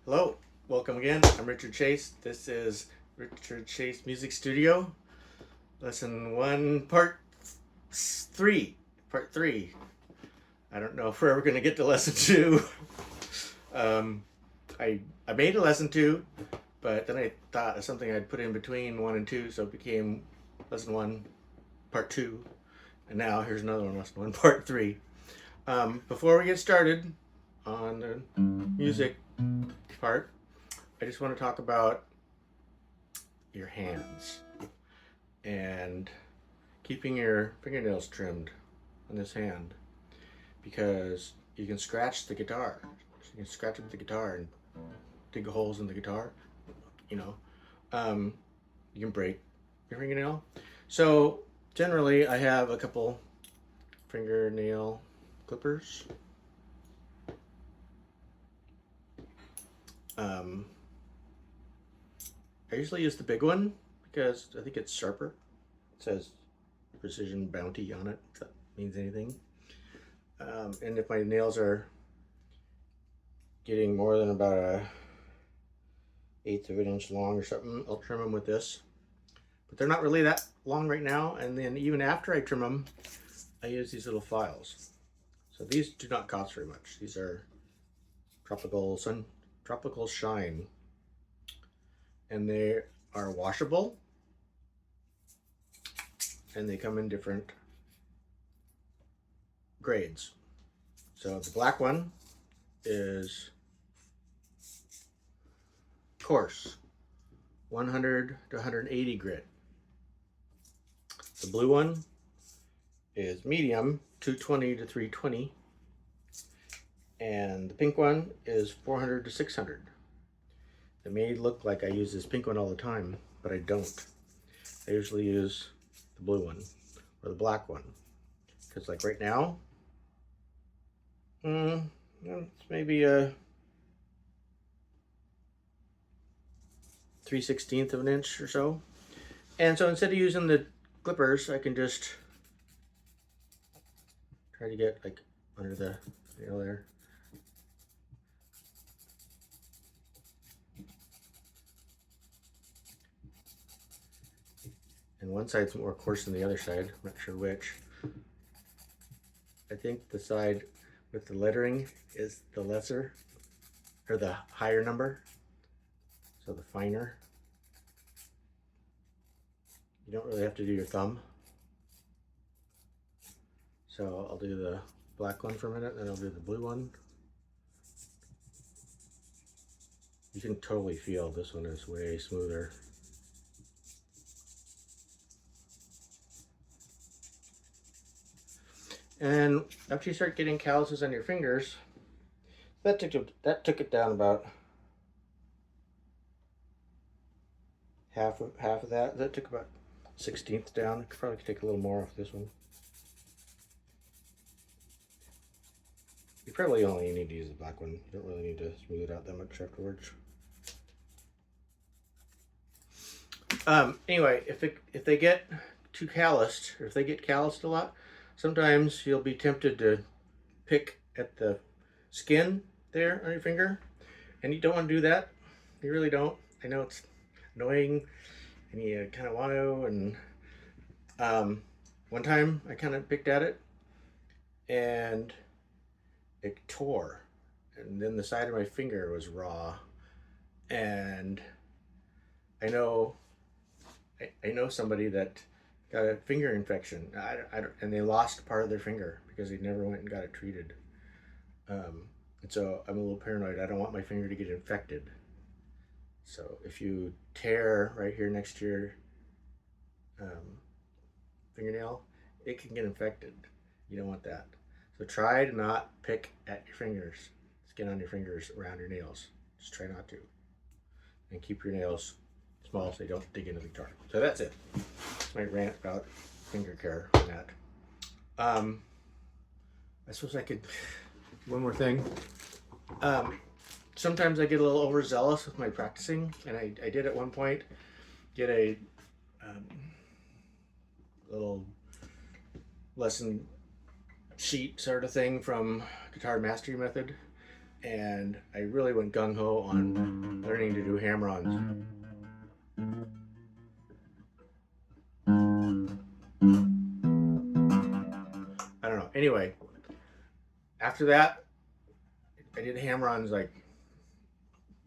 Hello, welcome again. I'm Richard Chase. This is Richard Chase Music Studio, lesson one, three. Part three. I don't know if we're ever going to get to lesson two. um, I made a lesson two, but then I thought of something I'd put in between one and two, so it became lesson one, part two, and now here's another one, lesson one, part three. Before we get started on the music part, I just want to talk about your hands and keeping your fingernails trimmed on this hand, because you can scratch the guitar. You can scratch with the guitar and dig holes in the guitar. You know, you can break your fingernail. So generally, I have a couple fingernail clippers. I usually use the big one because I think it's sharper. It says Precision Bounty on it, if that means anything. And if my nails are getting more than about a eighth of an inch long or something, I'll trim them with this. But they're not really that long right now. And then even after I trim them, I use these little files. So these do not cost very much. These are Tropical Shine, and they are washable, and they come in different grades. So the black one is coarse, 100 to 180 grit. The blue one is medium, 220 to 320. And the pink one is 400 to 600. It may look like I use this pink one all the time, but I don't. I usually use the blue one or the black one, because like right now, it's maybe a 3/16 of an inch or so. And so instead of using the clippers, I can just try to get like under the nail there. And one side's more coarse than the other side. I'm not sure which. I think the side with the lettering is the lesser, or the higher number. So the finer. You don't really have to do your thumb. So I'll do the black one for a minute, then I'll do the blue one. You can totally feel this one is way smoother. And after you start getting calluses on your fingers, that took it down about half of that. That took about 1/16 down. I could probably take a little more off this one. You probably only need to use the black one. You don't really need to smooth it out that much afterwards. Anyway, if they get too calloused, or if they get calloused a lot, sometimes you'll be tempted to pick at the skin there on your finger, and you don't want to do that. You really don't. I know it's annoying, and you kind of want to. And one time I kind of picked at it, and it tore, and then the side of my finger was raw, and I know somebody that got a finger infection. And they lost part of their finger because they never went and got it treated. And so I'm a little paranoid. I don't want my finger to get infected. So if you tear right here next to your fingernail, it can get infected. You don't want that. So try to not pick at your fingers, skin on your fingers, around your nails. Just try not to. And keep your nails small so they don't dig into the guitar. So that's it. That's my rant about finger care on that. I suppose I could, one more thing. Sometimes I get a little overzealous with my practicing, and I did at one point get a little lesson sheet sort of thing from Guitar Mastery Method, and I really went gung-ho on learning to do hammer-ons. I don't know. Anyway, after that, I did hammer-ons like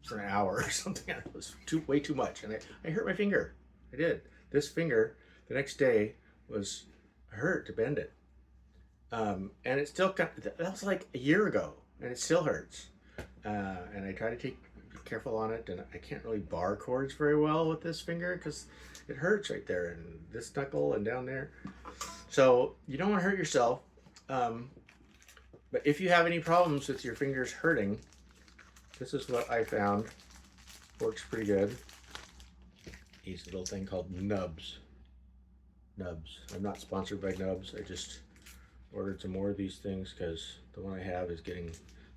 for an hour or something. It was way too much, and I hurt my finger. I did. This finger the next day was hurt to bend it, and it still that was like a year ago, and it still hurts. And I try to be careful on it, and I can't really bar chords very well with this finger because it hurts right there, and this knuckle and down there. So you don't want to hurt yourself. But if you have any problems with your fingers hurting, this is what I found works pretty good. These little thing called nubs. Nubs. I'm not sponsored by Nubs. I just ordered some more of these things because the one I have is getting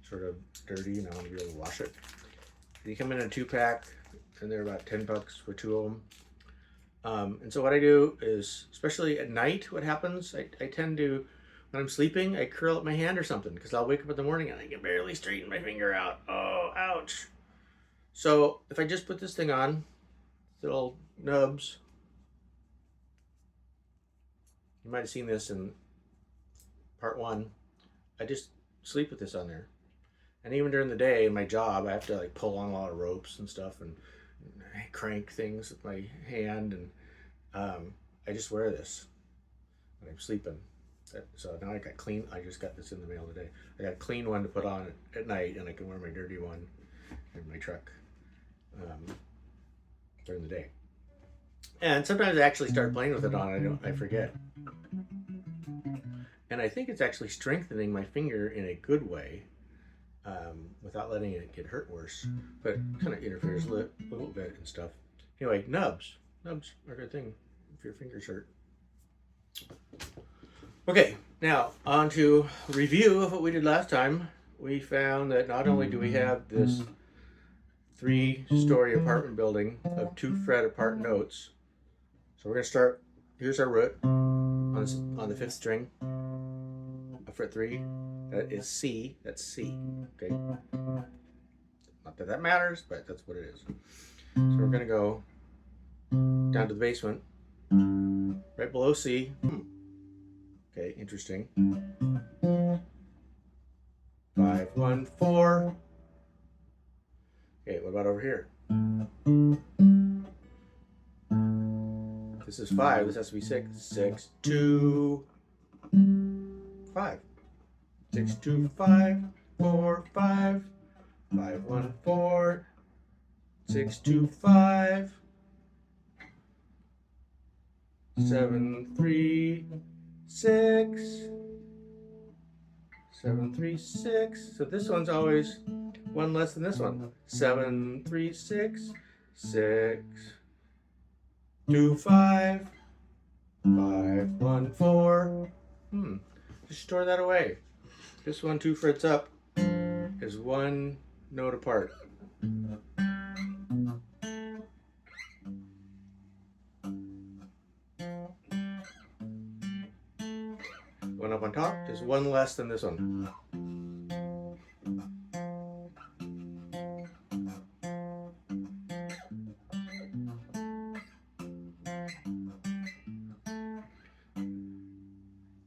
sort of dirty and I want to be able to wash it. They come in a 2-pack and they're about $10 for 2 of them. And so what I do is, especially at night, what happens, I tend to, when I'm sleeping, I curl up my hand or something because I'll wake up in the morning and I can barely straighten my finger out. Oh, ouch. So if I just put this thing on, little nubs, you might have seen this in part 1. I just sleep with this on there. And even during the day in my job, I have to like pull on a lot of ropes and stuff and crank things with my hand, and I just wear this when I'm sleeping. So now I got clean. I just got this in the mail today. I got a clean one to put on at night, and I can wear my dirty one in my truck during the day. And sometimes I actually start playing with it on. I forget. And I think it's actually strengthening my finger in a good way, without letting it get hurt worse. But it kind of interferes a little bit and stuff. Anyway, nubs. Nubs are a good thing if your fingers hurt. Okay, now on to review of what we did last time. We found that not only do we have this 3-story apartment building of 2 fret apart notes. So we're going to start, here's our root on the 5th string of fret 3. That is C, that's C, okay? Not that that matters, but that's what it is. So we're going to go down to the basement, right below C. Okay, interesting. 5, 1, 4. Okay, what about over here? This is 5. This has to be 6. 6, 2, 5. 6, 2, 5, 4, 5. 5, 1, 4. 6, 2, 5. 7, 3, 6. 7, 3, 6. So this one's always one less than this one. 7, 3, 6. 6, 2, 5. 5, 1, 4. Just store that away. This one 2 frets up is 1 note apart. One up on top is 1 less than this one.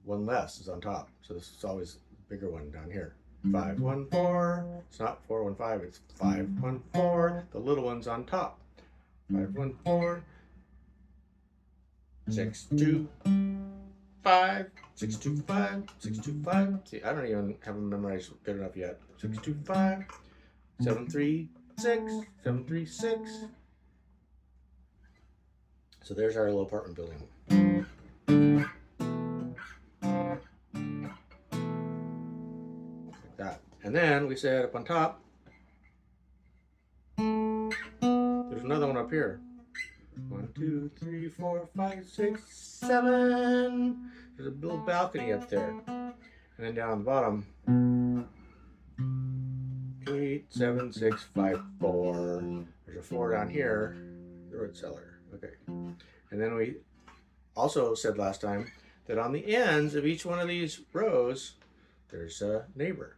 One less is on top, so this is always a bigger one down here. 5, 1, 4. It's not 4, 1, 5. It's 5, 1, 4. The little one's on top. 5, 1, 4. 6, 2, 5. 6, 2, 5. 6, 2, 5. See, I don't even have them memorized good enough yet. 6, 2, 5. 7, 3, 6. 7, 3, 6. So there's our little apartment building. That. And then we said up on top, there's another one up here. 1, 2, 3, 4, 5, 6, 7. There's a little balcony up there. And then down on the bottom, 8, 7, 6, 5, 4. There's a 4 down here, the root cellar. Okay. And then we also said last time that on the ends of each one of these rows, there's a neighbor.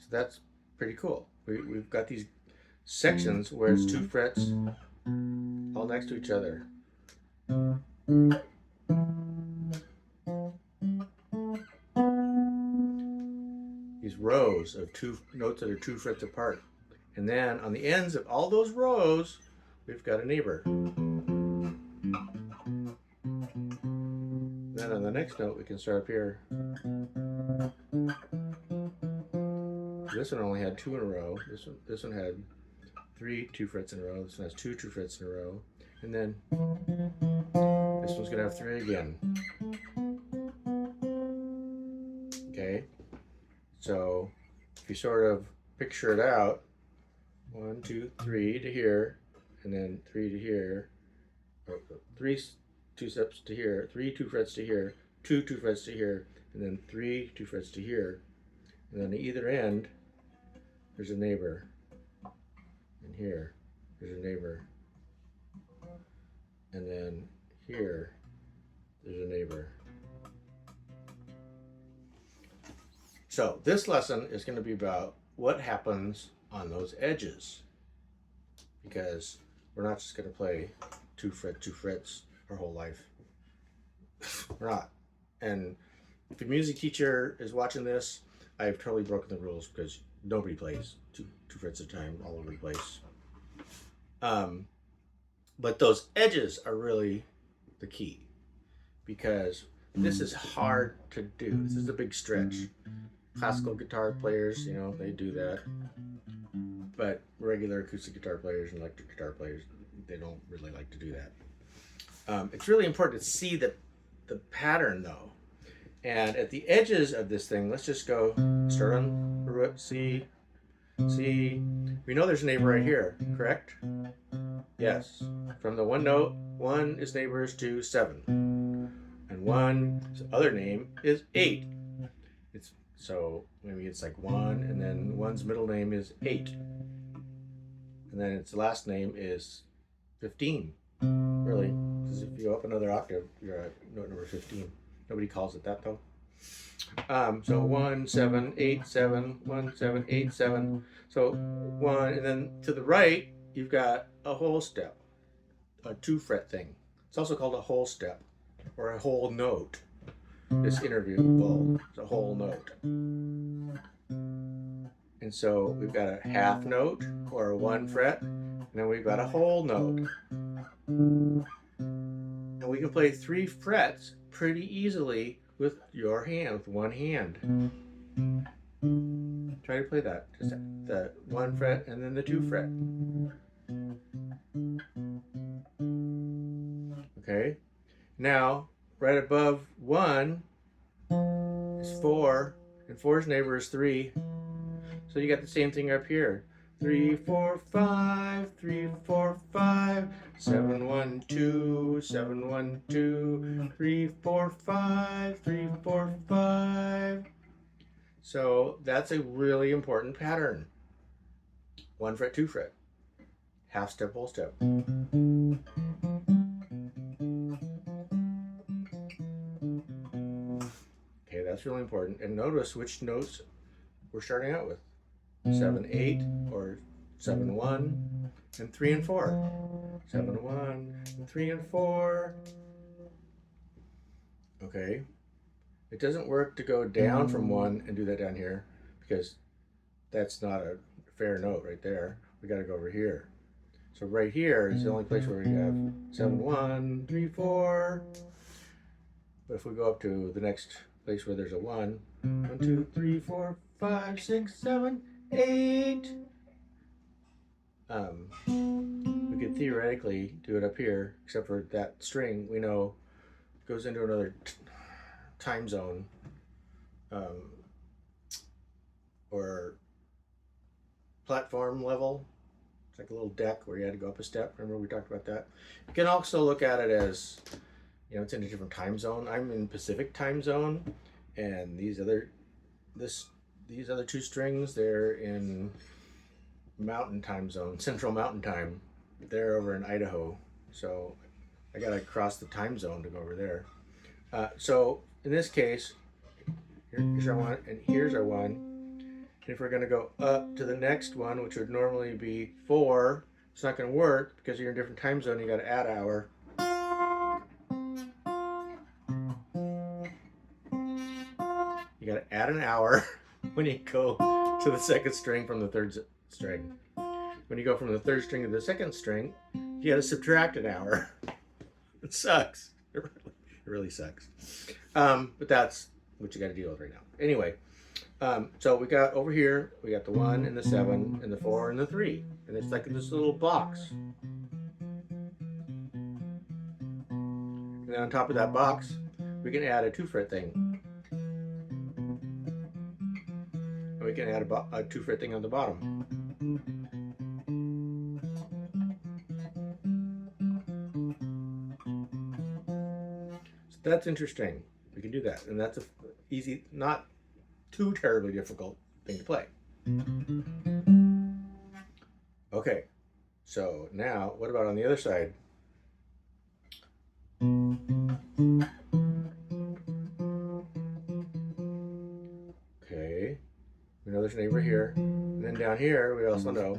So that's pretty cool. We've got these sections where it's 2 frets all next to each other. These rows of 2 notes that are 2 frets apart. And then on the ends of all those rows, we've got a neighbor. Then on the next note, we can start up here. This one only had 2 in a row. This one had 3 2 frets in a row. This one has 2 2 frets in a row. And then this one's gonna have 3 again. Okay, so if you sort of picture it out, 1 2 3 to here, and then 3 to here, 3 2 steps to here, 3 2 frets to here, 2 2 frets to here, and then 3 2 frets to here, and then at either end there's a neighbor, and here there's a neighbor, and then here there's a neighbor. So this lesson is going to be about what happens on those edges, because we're not just going to play 2 frets our whole life. We're not. And if a music teacher is watching this, I've totally broken the rules, because nobody plays two frets at a time all over the place. But those edges are really the key, because this is hard to do. This is a big stretch. Classical guitar players, you know, they do that. But regular acoustic guitar players and electric guitar players, they don't really like to do that. It's really important to see the pattern, though. And at the edges of this thing, let's just go start on root C. C. We know there's a neighbor right here, correct? Yes. From the one note, 1 is neighbors to 7. And 1's other name is 8. So maybe it's like 1, and then 1's middle name is 8. And then its last name is 15. Really, because if you go up another octave, you're at note number 15. Nobody calls it that, though. So 1 7 8 7 1 7 8 7. So 1, and then to the right you've got a whole step, a 2 fret thing. It's also called a whole step or a whole note. This interval is a whole note. And so we've got a half note or a 1 fret, and then we've got a whole note. And we can play 3 frets pretty easily with your hand, with one hand. Try to play that. Just the 1 fret and then the 2 fret. Okay. Now, right above 1 is 4, and 4's neighbor is 3. So you got the same thing up here. 3 4 5 3 4 5 7 1 2 7 1 2 3 4 5 3 4 5. So that's a really important pattern. 1 fret 2 fret, half step whole step. Okay, that's really important. And notice which notes we're starting out with. 7 8 or 7 1 and 3 and 4. 7 1 and 3 and 4. Okay. It doesn't work to go down from 1 and do that down here, because that's not a fair note right there. We got to go over here. So right here is the only place where we have 7 1 3 4. But if we go up to the next place where there's a 1, 1 2 3 4 5 6 7 8. We could theoretically do it up here, except for that string we know goes into another time zone, or platform level. It's like a little deck where you had to go up a step. Remember we talked about that? You can also look at it as, you know, it's in a different time zone. I'm in Pacific time zone, and these other 2 strings, they're in Mountain time zone, Central Mountain time. They're over in Idaho, so I gotta cross the time zone to go over there. So in this case, here's our 1, and here's our 1, If we're going to go up to the next one, which would normally be 4, it's not going to work because you're in a different time zone. You got to add hour. You got to add an hour when you go to the second string from the third string. When you go from the third string to the second string, you got to subtract an hour. It sucks. It really sucks. But that's what you got to deal with right now. Anyway, so we got over here, we got the 1 and the 7 and the 4 and the 3. And it's like this little box. And then on top of that box, we can add a 2-fret thing. And we can add a 2-fret thing on the bottom. So that's interesting. We can do that. And that's a easy, not too terribly difficult thing to play. Okay, so now what about on the other side? Okay, we know there's a neighbor here. And then down here, we also know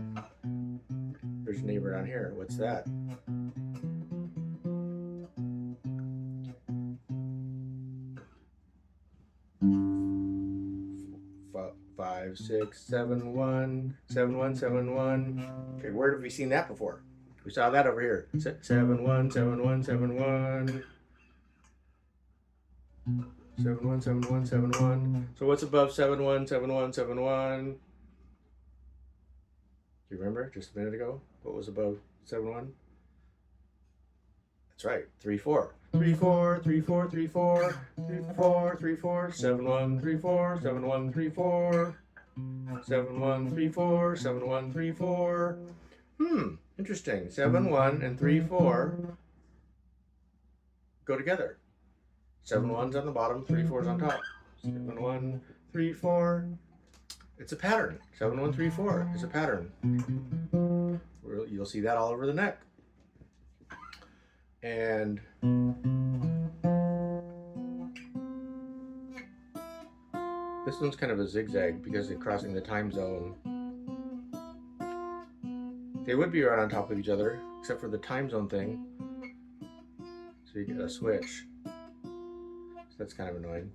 there's a neighbor down here. What's that? 5, 6, 7, 1, 7, 1, 7, 1. Okay, where have we seen that before? We saw that over here. 7, 1, 7, 1, 7, 1. 7, 1, 7, 1, 7, 1. So what's above 7, 1, 7, 1, 7, 1? Do you remember just a minute ago? What was above 7, 1? That's right, 3, 4. 3, 4, 3, 4, 3, 4, 3, 4, 3, 4, 7, 1, 3, 4, 7, 1, 3, 4, 7, 1, 3, 4, 7, 1, 3, 4. Interesting. 7, 1, and 3, 4 go together. 7 1's on the bottom, 3 4's on top. 7, 1, 3, 4. It's a pattern. 7, 1, 3, 4 is a pattern. You'll see that all over the neck. And this one's kind of a zigzag because they're crossing the time zone. They would be right on top of each other, except for the time zone thing. So you get a switch. So that's kind of annoying.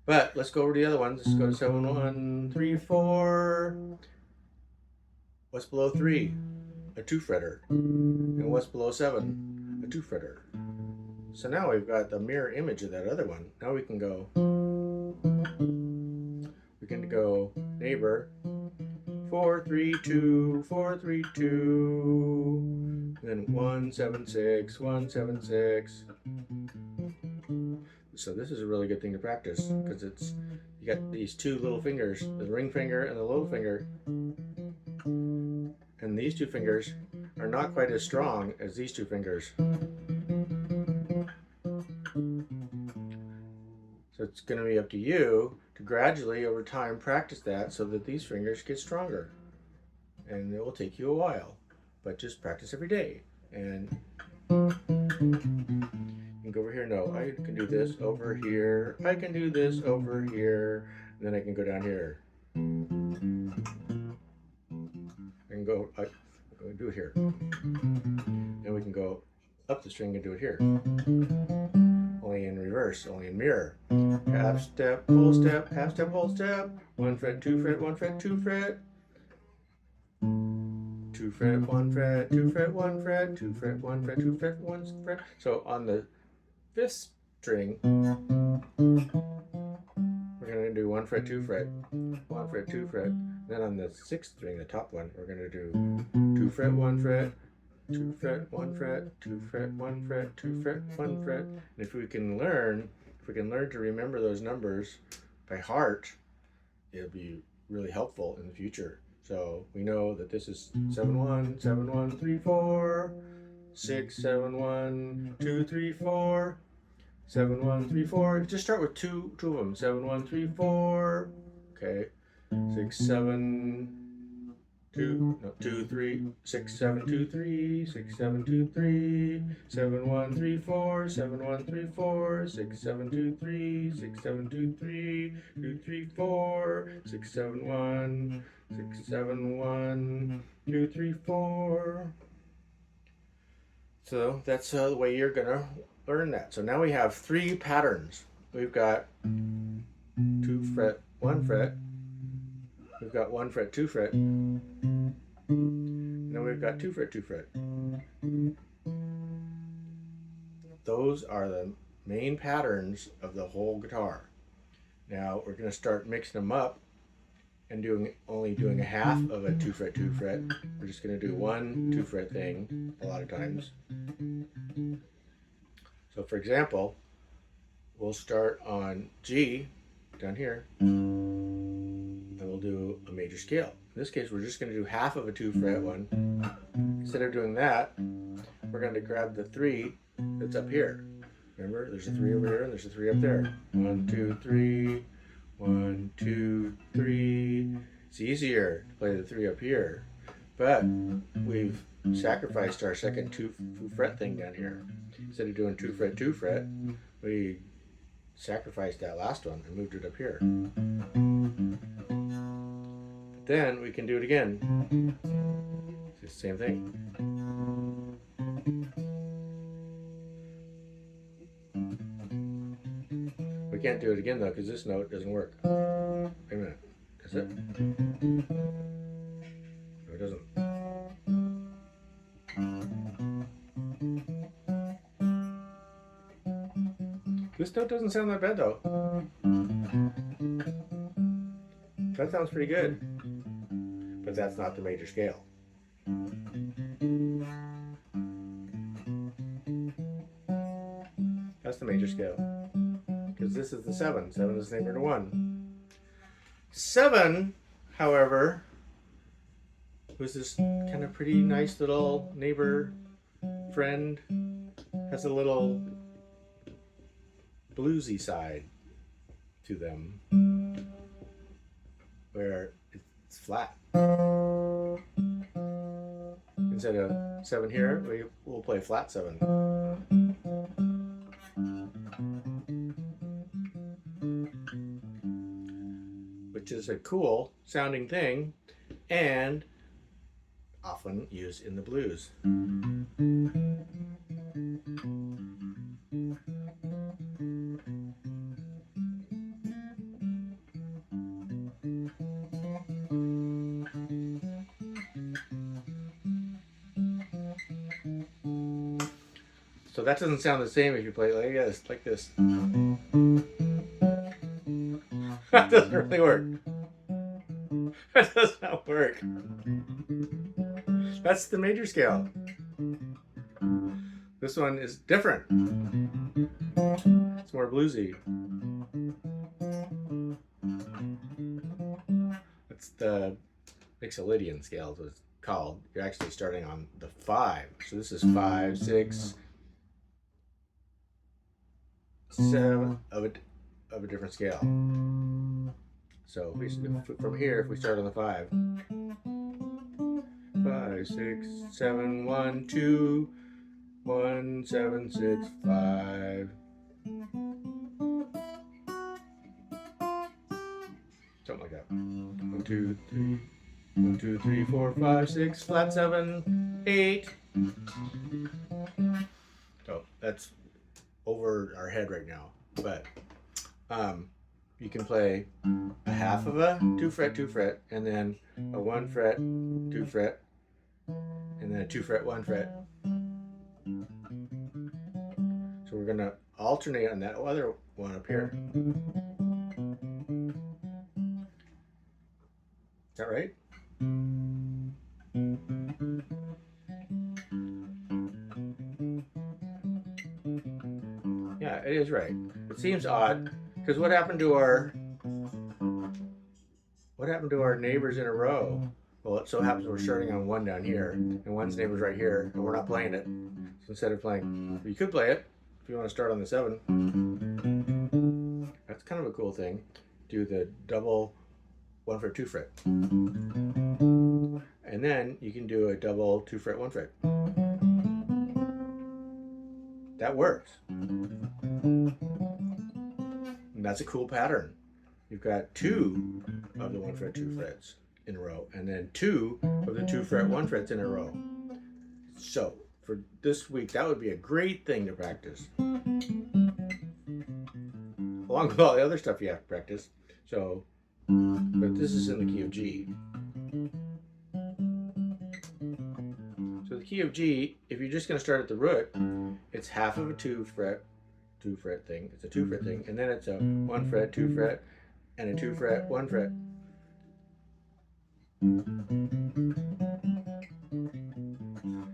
But let's go over to the other ones. Let's go to 7 1 3 4. What's below 3? A 2-fretter. And what's below 7? A 2-fretter. So now we've got the mirror image of that other one. Now we can go neighbor 4 3 2 4 3 2, and then 1 7 6 1 7 6. So this is a really good thing to practice because you got these two little fingers, the ring finger and the little finger, and these two fingers are not quite as strong as these two fingers. So it's going to be up to you to gradually over time practice that so that these fingers get stronger. And it will take you a while, but just practice every day. And you can go over here. No, I can do this over here. I can do this over here. And then I can go down here. I can go do it here. And we can go up the string and do it here. Only in reverse, only in mirror. Half step, whole step, half step, whole step. 1 fret, 2 fret, 1 fret, 2 fret. 2 fret, 1 fret, 2 fret, 1 fret, 2 fret, 1 fret, 2 fret, 1 fret. So on the 5th string, we're going to do 1 fret, 2 fret, 1 fret, 2 fret. Then on the 6th string, the top one, we're going to do 2 fret, 1 fret, 2 fret, 1 fret, 2 fret, 1 fret, 2 fret, 1 fret. And if we can learn to remember those numbers by heart, it'll be really helpful in the future. So we know that this is 7 1 7 1 3 4, 6 7 1 2 3 4, 7 1 3 4. Just start with two of them. 7 1 3 4. Okay. 6 7 2 3 6 7 2 3 6 7 2 3 7 1 3 4 7 1 3 4 6 7 2 3 6 7 2 3 2 3 4 6 7 1 6 7 1 2 3 4. So that's the way you're gonna learn that. So now we have 3 patterns. We've got 2 fret, 1 fret. We've got 1 fret, 2 fret. Then we've got 2 fret, 2 fret. Those are the main patterns of the whole guitar. Now we're going to start mixing them up and only doing a half of a 2 fret, 2 fret. We're just going to do 1 2 fret thing a lot of times. So for example, we'll start on G down here. And we'll do a major scale. In this case, we're just going to do half of a 2 fret one. Instead of doing that, we're going to grab the 3 that's up here. Remember, there's a 3 over here and there's a 3 up there. 1 2 3, 1 2 3. It's easier to play the 3 up here, but we've sacrificed our second 2 fret thing down here. Instead of doing 2 fret, 2 fret, we sacrificed that last one and moved it up here. Then we can do it again. It's the same thing. We can't do it again though because this note doesn't work. Wait a minute. Is it? No, it doesn't. This note doesn't sound that bad though. That sounds pretty good. But that's not the major scale. That's the major scale. Because this is the 7. 7 is neighbor to 1. 7, however, was this kind of pretty nice little neighbor friend. Has a little bluesy side to them. Where it's flat. Instead of 7 here, we will play flat 7. Which is a cool sounding thing and often used in the blues. So that doesn't sound the same if you play like this, like this. That doesn't really work. That does not work. That's the major scale. This one is different. It's more bluesy. It's the Mixolydian scale, is what it's called. You're actually starting on the 5. So this is 5, 6, 7 of a different scale. So from here, if we start on the 5, 5, 6, 7, 1, 2, 1, 7, 6, 5. Something like that. 1, 2, 3, 1, 2, 3, 4, 5, 6, flat 7, 8. So that's over our head right now, but you can play a half of a 2 fret, 2 fret, and then a 1 fret, 2 fret, and then a 2 fret, 1 fret. So we're gonna alternate on that other one up here. Is that right? Yeah, it is right. It seems odd because what happened to our neighbors in a row? Well, it so happens we're starting on 1 down here, and 1's neighbor's right here, and we're not playing it. So instead of playing, you could play it if you want to start on the 7. That's kind of a cool thing. Do the double 1 fret, 2 fret. And then you can do a double 2 fret 1 fret. That works. And that's a cool pattern. You've got 2 of the 1 fret 2 frets in a row, and then 2 of the 2 fret 1 frets in a row. So for this week, that would be a great thing to practice, along with all the other stuff you have to practice. So, but this is in the key of G. So the key of G, if you're just going to start at the root, it's half of a 2 fret thing. It's a 2 fret thing, and then it's a 1 fret 2 fret and a 2 fret 1 fret.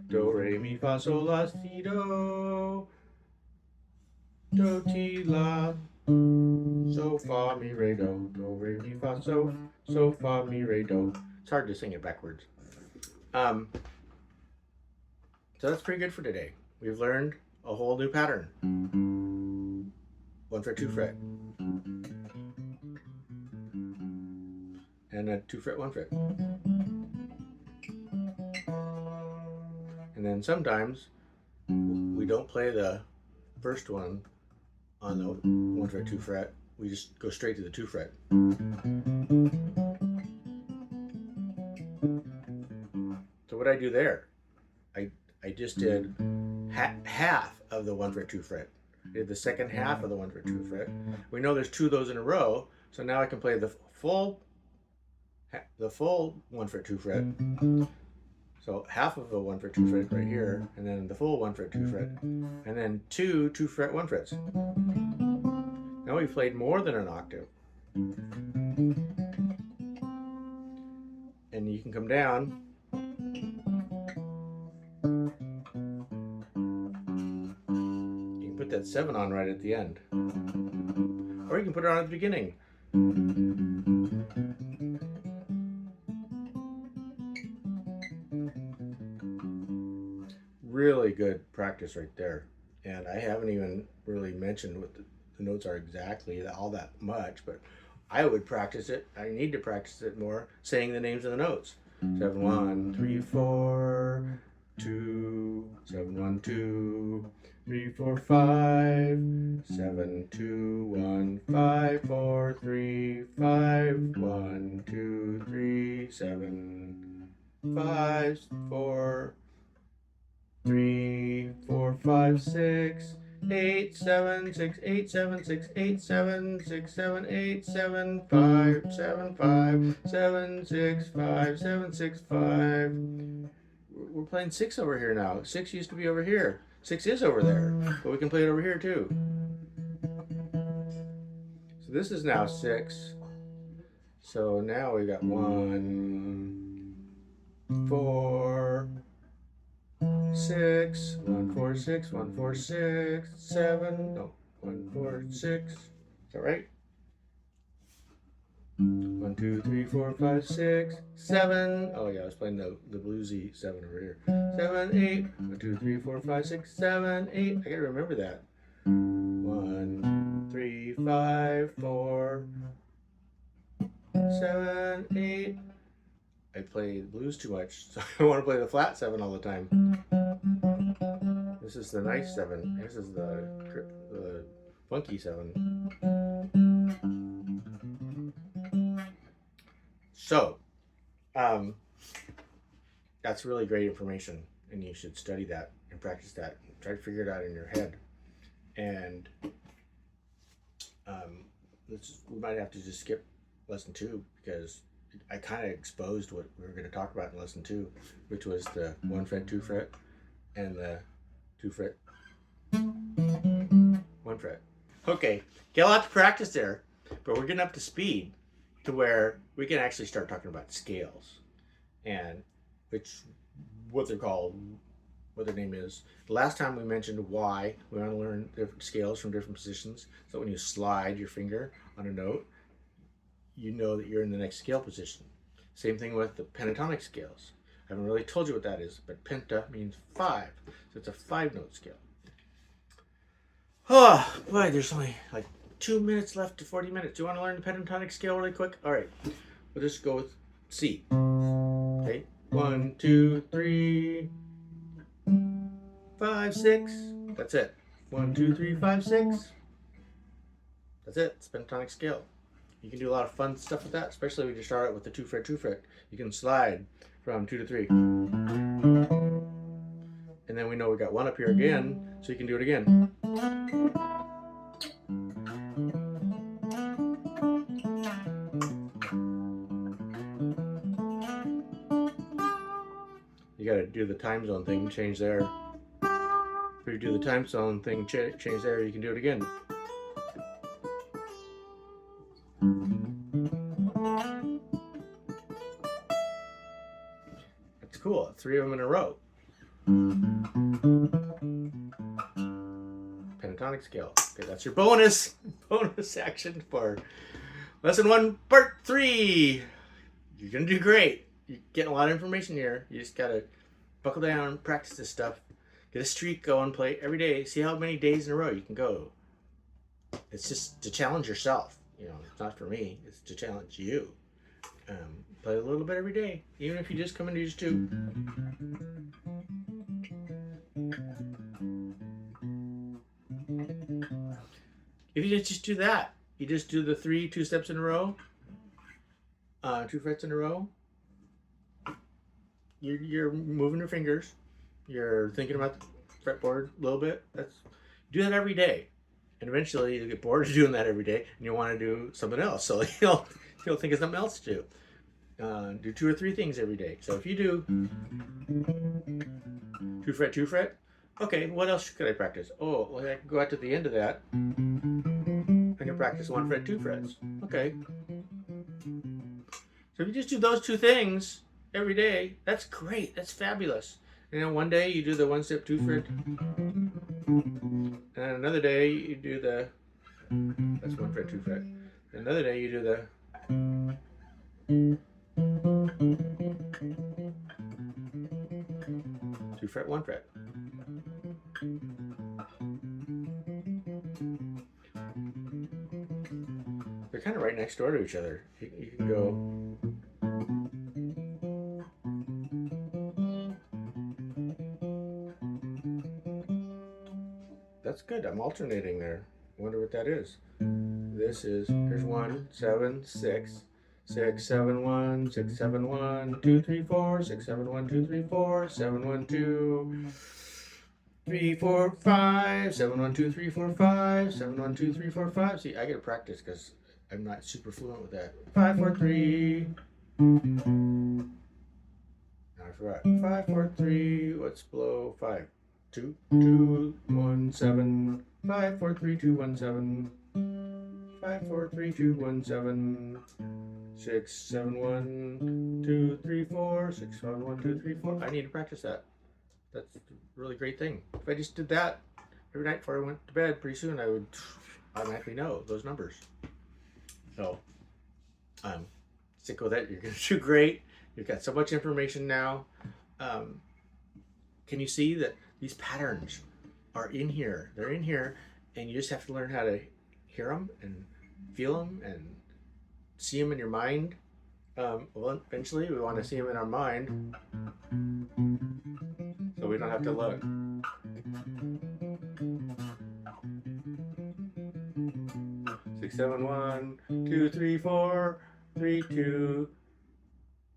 Do re mi fa sol la si do, do ti la, so fa mi re do, do re mi fa so, so fa mi re do. It's hard to sing it backwards. So that's pretty good for today. We've learned a whole new pattern. 1 fret 2 fret, and a 2 fret 1 fret. And then sometimes we don't play the first one on the 1 fret 2 fret. We just go straight to the 2 fret. So what I do there, I just did half of the 1 fret 2 fret. I did the second half of the 1 fret 2 fret. We know there's 2 of those in a row, so now I can play the full 1 fret 2 fret. So half of a 1 fret 2 fret right here, and then the full 1 fret 2 fret, and then 2 2 fret 1 frets. Now we've played more than an octave. And you can come down. You can put that 7 on right at the end. Or you can put it on at the beginning. Really good practice right there. And I haven't even really mentioned what the notes are exactly all that much, but I would practice it. I need to practice it more, saying the names of the notes. 7 1 3 4 2 7 1 2 3 4 5 7 2 1 5 4 3 5 1 2 3 7 5 4 3 4 5 6 8 7 6 8 7 6 8 7 6 7 8 7 5 7 5 7 6 5 7 6 5. We're playing 6 over here now. 6 used to be over here. 6 is over there, but we can play it over here too. So this is now 6. So now we got 1 4 6 1 4 6 1 4 6 7 no 1 4 6. Is that right? 1 2 3 4 5 6 7. Oh yeah, I was playing the bluesy 7 over here. 7 8 1 2 3 4 5 6 7 8. I gotta remember that. 1 3 5 4 7 8. I play the blues too much, so I want to play the flat 7 all the time. This is the nice 7. This is the funky 7. So, that's really great information, and you should study that and practice that. Try to figure it out in your head. And we might have to just skip lesson 2 because I kind of exposed what we were going to talk about in lesson 2, which was the 1 fret 2 fret and the 2 fret 1 fret. Okay, get a lot to practice there, but we're getting up to speed to where we can actually start talking about scales and what they're called, what their name is. The last time we mentioned why we want to learn different scales from different positions, so when you slide your finger on a note, you know that you're in the next scale position. Same thing with the pentatonic scales. I haven't really told you what that is, but penta means 5, so it's a 5-note scale. Oh boy, there's only like 2 minutes left to 40 minutes. Do you want to learn the pentatonic scale really quick? All right, we'll just go with C. Okay, 1, 2, 3, 5, 6. That's it. 1, 2, 3, 5, 6. That's it. It's pentatonic scale. You can do a lot of fun stuff with that, especially when you start out with the 2 fret, 2 fret. You can slide from 2 to 3. And then we know we got 1 up here again, so you can do it again. You got to do the time zone thing, change there. If you do the time zone thing, change there, you can do it again. That's cool. 3 of them in a row. Pentatonic scale. Okay, that's your bonus action for lesson 1, part 3. You're gonna do great. You're getting a lot of information here. You just gotta buckle down, practice this stuff, get a streak going, play every day. See how many days in a row you can go. It's just to challenge yourself. You know, it's not for me. It's to challenge you. Play a little bit every day, even if you just come and do just 2. If you just do that, you just do the 3 2 steps in a row, 2 frets in a row. You're moving your fingers. You're thinking about the fretboard a little bit. Do that every day, and eventually you'll get bored of doing that every day, and you'll want to do something else. So you'll think of something else to do. Do 2 or 3 things every day. So if you do 2 fret, 2 fret, okay, what else could I practice? Oh, well, I can go out to the end of that. I can practice 1 fret, 2 frets. Okay. So if you just do those 2 things every day, that's great. That's fabulous. And then one day you do the 1 step, 2 fret. And another day you do the, that's 1 fret, 2 fret. Another day you do the 2 fret, 1 fret. They're kind of right next door to each other. You can go. That's good. I'm alternating there. Wonder what that is. This is, here's 1, 7, 6. 6, 7, 1, 6, 7, 1, 2, 3, 4, 6, 7, 1, 2, 3, 4, 7, 1, 2, 3, 4, 5, 7, 1, 2, 3, 4, 5, 7, 1, 2, 3, 4, 5. See, I gotta practice because I'm not super fluent with that. 5, 4, 3. Now I forgot. 5, 4, 3. What's below 5? 2, 2, 1, 7. 5, 4, 3, 2, 1, 7. 5, 4, 3, 2, 1, 7. 6, 7, 1, 2, 3, 4. 6, 7, 1, 2, 3, 4. I need to practice that. That's a really great thing. If I just did that every night before I went to bed, pretty soon I would automatically know those numbers. So, stick with it. You're going to do great. You've got so much information now. Can you see that these patterns are in here? They're in here, and you just have to learn how to hear them and feel them and see them in your mind. Well, eventually we want to see them in our mind so we don't have to look. Six, 7, 1, 2, 3, 4, 3, 2,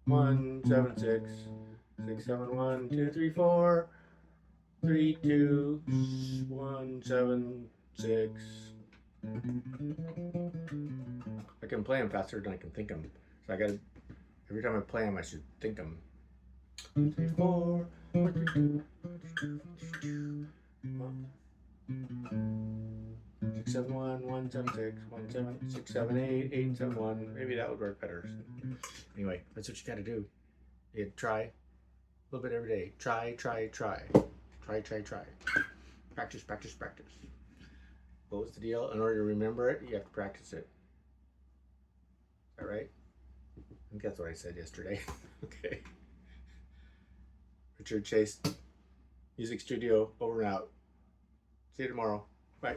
1, 7, 6. 6, 7, 1, 2, 3, 4, 3, 2, 1, 7, 6. I can play them faster than I can think them. So I gotta, every time I play them, I should think them. 2, 3, 4, 4, 3, 2, 6, 7, 1, 1, 7, 6, 1, 7, 6, 7, 8, 8, 7, 1. Maybe that would work better. Anyway, that's what you gotta do. You try a little bit every day. Try. Practice. What was the deal? In order to remember it, you have to practice it. Is that right? I think that's what I said yesterday. Okay. Richard Chase, Music Studio, over and out. See you tomorrow. Bye.